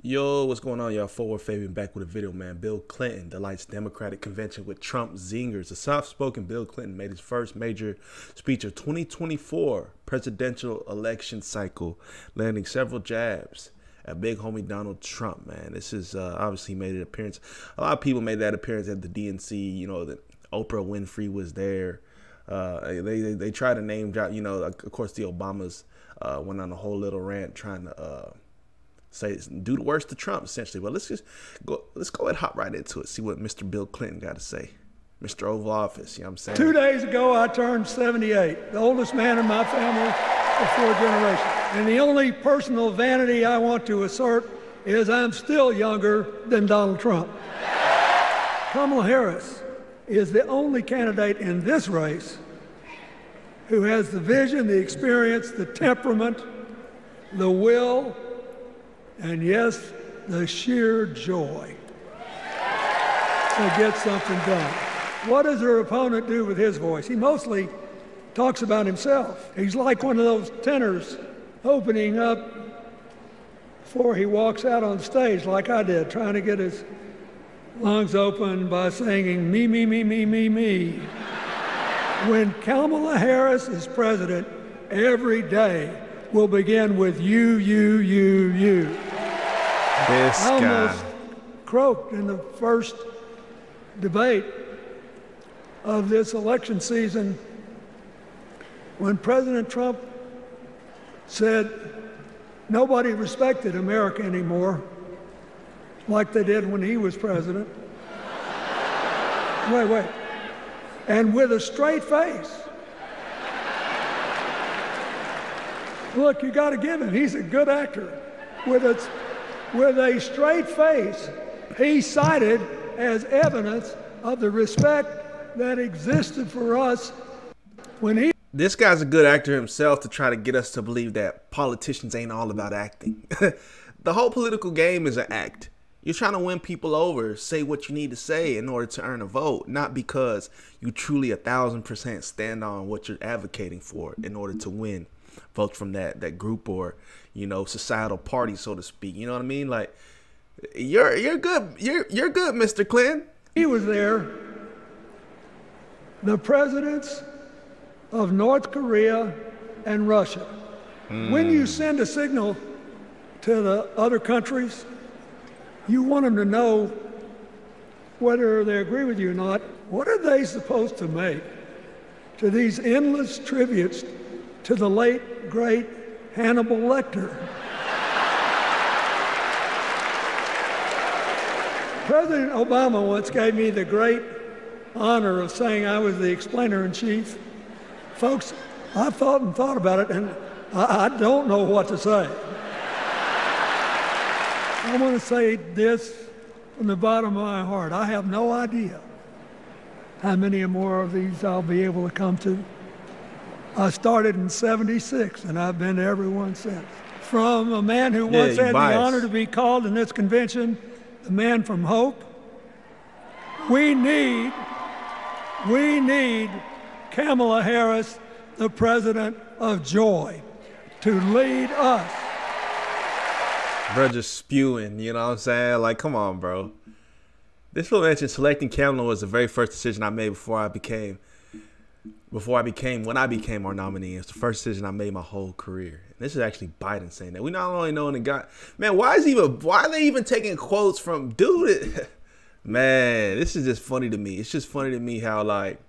Yo, what's going on, y'all? Forward Fabian back with a video, man. Bill Clinton delights Democratic convention with Trump zingers. The soft-spoken Bill Clinton made his first major speech of 2024 presidential election cycle, landing several jabs at big homie Donald Trump, man. This is obviously made an appearance. A lot of people made that appearance at the DNC. You know, that Oprah Winfrey was there. They tried to name drop, you know, of course the Obamas went on a whole little rant trying to say do the worst to Trump, essentially. But let's go and hop right into it. See what Mr. Bill Clinton got to say. Mr. Oval Office, you know what I'm saying? 2 days ago, I turned 78, the oldest man in my family of 4 generations. And the only personal vanity I want to assert is I'm still younger than Donald Trump. Kamala Harris is the only candidate in this race who has the vision, the experience, the temperament, the will, and yes, the sheer joy to get something done. What does her opponent do with his voice? He mostly talks about himself. He's like one of those tenors opening up before he walks out on stage, like I did, trying to get his lungs open by singing me, me, me, me, me, me. When Kamala Harris is president, every day will begin with you, you, you, you. This I guy. almost croaked in the first debate of this election season when President Trump said nobody respected America anymore like they did when he was president. Wait. And with a straight face. Look, you got to give him. He's a good actor. With a straight face, he cited as evidence of the respect that existed for us when he... This guy's a good actor himself to try to get us to believe that politicians ain't all about acting. The whole political game is an act. You're trying to win people over, say what you need to say in order to earn a vote, not because you truly 1,000% stand on what you're advocating for in order to win votes from that group or, you know, societal party, so to speak. You know what I mean? Like, you're good. You're good, Mr. Clinton. He was there. The presidents of North Korea and Russia. When you send a signal to the other countries, you want them to know whether they agree with you or not. What are they supposed to make to these endless tributes to the late, great Hannibal Lecter? President Obama once gave me the great honor of saying I was the explainer-in-chief. Folks, I thought about it, and I don't know what to say. I want to say this from the bottom of my heart. I have no idea how many more of these I'll be able to come to. I started in '76, and I've been to every one since. From a man who once had the honor to be called in this convention, the man from hope. We need Kamala Harris, the president of joy, to lead us. Bro, just spewing, you know what I'm saying? Like, come on, bro. This will mention selecting Kamala was the very first decision I made when I became our nominee. It's the first decision I made my whole career. And this is actually Biden saying that. We not only know the guy, man, why are they even taking quotes from dude? Man, this is just funny to me. It's just funny to me how, like,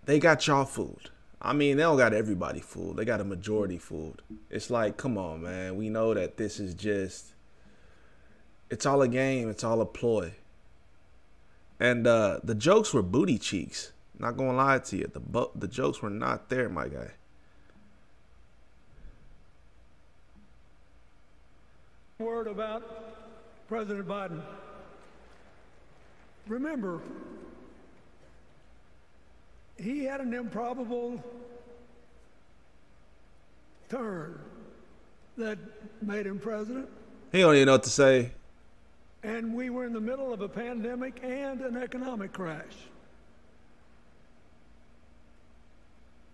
they got y'all fooled. I mean, they don't got everybody fooled. They got a majority fooled. It's like, come on, man. We know that this is just, it's all a game. It's all a ploy. And the jokes were booty cheeks. Not gonna lie to you. The jokes were not there, my guy. Word about President Biden. Remember, he had an improbable turn that made him president. He don't even know what to say. And we were in the middle of a pandemic and an economic crash.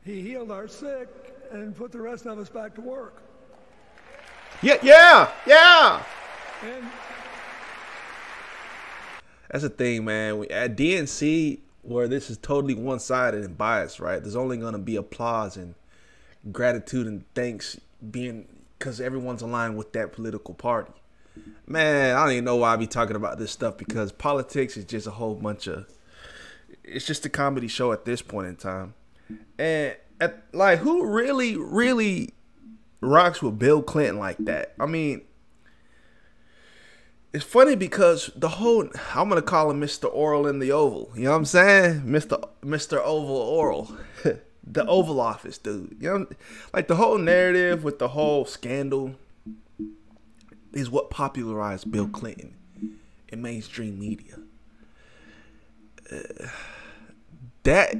He healed our sick and put the rest of us back to work. Yeah. And that's the thing, man. At DNC, where this is totally one-sided and biased, right? There's only going to be applause and gratitude and thanks being because everyone's aligned with that political party. Man, I don't even know why I be talking about this stuff, because politics is just a whole bunch of, it's just a comedy show at this point in time. And like, who really rocks with Bill Clinton like that? I mean, it's funny because the whole, I'm going to call him Mr. Oral in the Oval. You know what I'm saying? Mr. Oval Oral. The Oval Office, dude. You know, like the whole narrative with the whole scandal is what popularized Bill Clinton in mainstream media. That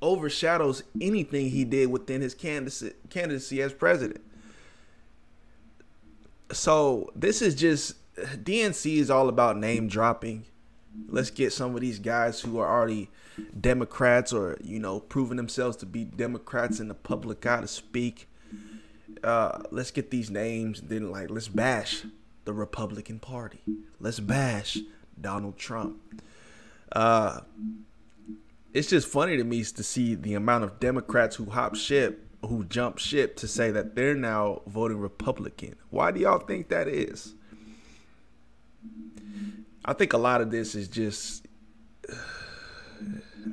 overshadows anything he did within his candidacy as president. So this is just, DNC is all about name dropping. Let's get some of these guys who are already Democrats or, you know, proving themselves to be Democrats in the public eye to speak. Let's get these names, and then like let's bash the Republican Party. Let's bash Donald Trump. It's just funny to me to see the amount of Democrats who jump ship to say that they're now voting Republican. Why do y'all think that is? I think a lot of this is just,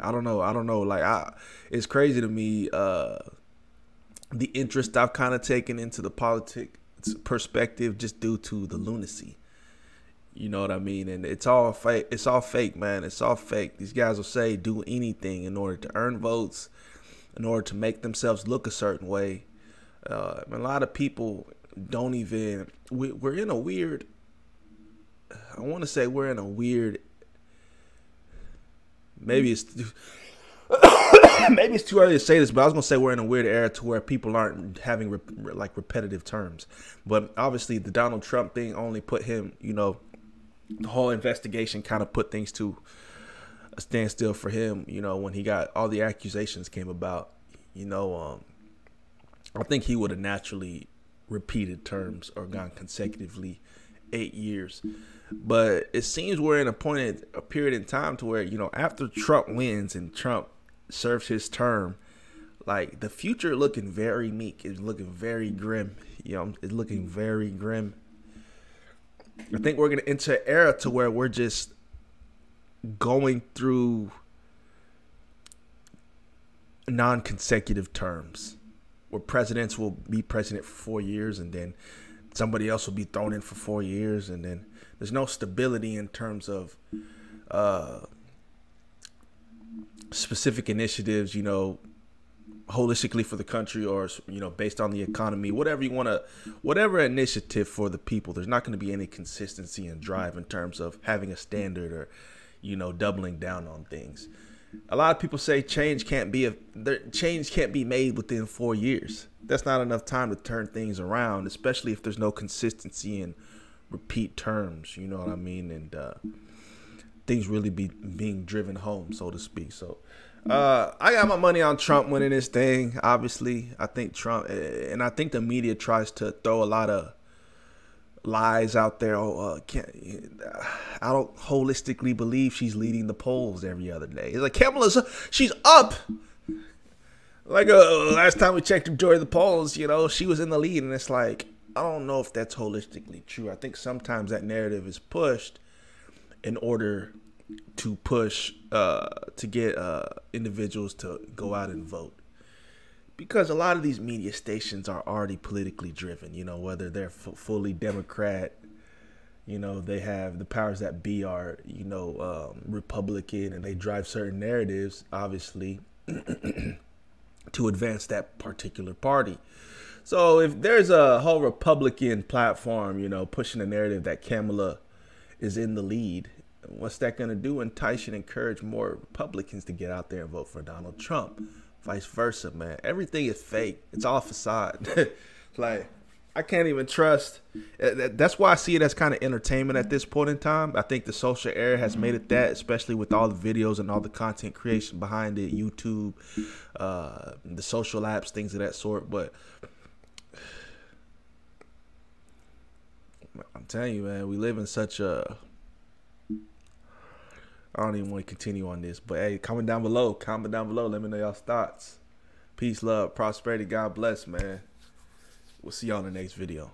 I don't know. Like, it's crazy to me, the interest I've kind of taken into the politics perspective just due to the lunacy. You know what I mean? And it's all fake. It's all fake, man. It's all fake. These guys will say do anything in order to earn votes, in order to make themselves look a certain way. A lot of people don't even, we're in a weird, I want to say we're in a weird, maybe it's too early to say this, but I was going to say we're in a weird era to where people aren't having repetitive terms. But obviously the Donald Trump thing only put him, you know, the whole investigation kind of put things to a standstill for him, you know, when he got all the accusations came about. You know, I think he would have naturally repeated terms or gone consecutively 8 years. But it seems we're in a period in time to where, you know, after Trump wins and Trump serves his term, like the future looking very meek. It's looking very grim. You know, it's looking very grim. I think we're going to enter an era to where we're just going through non-consecutive terms where presidents will be president for 4 years and then somebody else will be thrown in for 4 years, and then there's no stability in terms of specific initiatives, you know, holistically for the country, or, you know, based on the economy, whatever you want to, whatever initiative for the people. There's not going to be any consistency and drive in terms of having a standard or, you know, doubling down on things. A lot of people say change can't be made within 4 years. That's not enough time to turn things around, especially if there's no consistency in repeat terms. You know what I mean? And things really being driven home, so to speak. So I got my money on Trump winning this thing. Obviously, I think Trump, and I think the media tries to throw a lot of lies out there. I don't holistically believe she's leading the polls every other day. It's like she's up. Like last time we checked the majority of the polls, you know, she was in the lead, and it's like, I don't know if that's holistically true. I think sometimes that narrative is pushed in order to push to get individuals to go out and vote. Because a lot of these media stations are already politically driven, you know, whether they're fully Democrat, you know, they have the powers that be are, you know, Republican, and they drive certain narratives, obviously, to advance that particular party. So if there's a whole Republican platform, you know, pushing a narrative that Kamala is in the lead, what's that going to do? Entice and encourage more Republicans to get out there and vote for Donald Trump. Vice versa, man. Everything is fake. It's all facade. Like, I can't even trust. That's why I see it as kind of entertainment at this point in time. I think the social era has made it that, especially with all the videos and all the content creation behind it, YouTube, the social apps, things of that sort. But telling you, man, we live in such a... I don't even want to continue on this, but hey, comment down below. Comment down below. Let me know y'all's thoughts. Peace, love, prosperity. God bless, man. We'll see y'all in the next video.